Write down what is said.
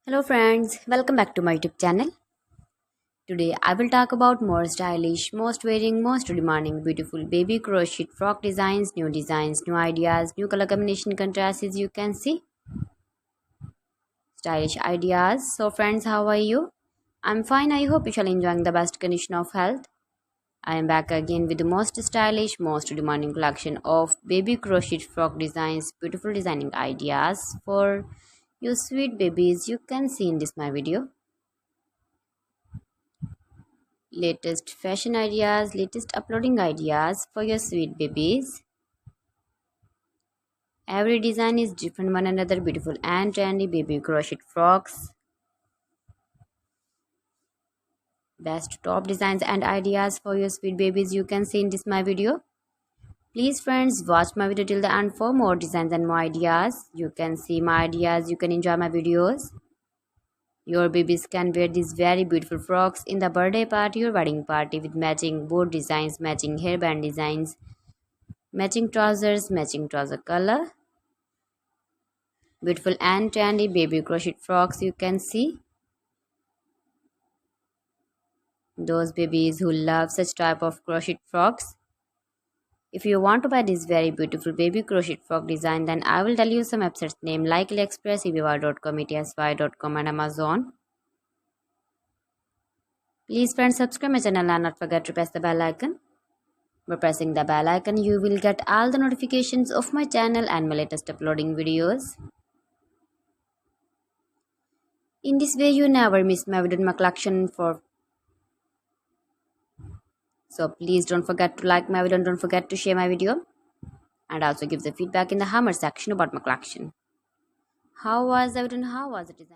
Hello friends, welcome back to my YouTube channel. Today I will talk about more stylish, most wearing, most demanding, beautiful baby crochet frock designs, new ideas, new color combination contrasts as you can see. Stylish ideas. So friends, how are you? I'm fine. I hope you shall enjoying the best condition of health. I am back again with the most stylish, most demanding collection of baby crochet frock designs, beautiful designing ideas for you sweet babies you can see in this my video. Latest fashion ideas, latest uploading ideas for your sweet babies. Every design is different one another, beautiful and trendy baby crochet frocks. Best top designs and ideas for your sweet babies you can see in this my video. Please friends, watch my video till the end for more designs and more ideas. You can see my ideas, you can enjoy my videos. Your babies can wear these very beautiful frocks in the birthday party or wedding party with matching board designs, matching hairband designs, matching trouser color. Beautiful and trendy baby crochet frocks you can see. Those babies who love such type of crochet frocks. If you want to buy this very beautiful baby crochet frock design, then I will tell you some websites name like AliExpress, eBay.com, ETSY.com and Amazon. Please friends, subscribe my channel and not forget to press the bell icon. By pressing the bell icon, you will get all the notifications of my channel and my latest uploading videos. In this way, you never miss my video in my collection for. So please don't forget to like my video and don't forget to share my video. And also give the feedback in the hammer section about my collection. How was the video and how was the design?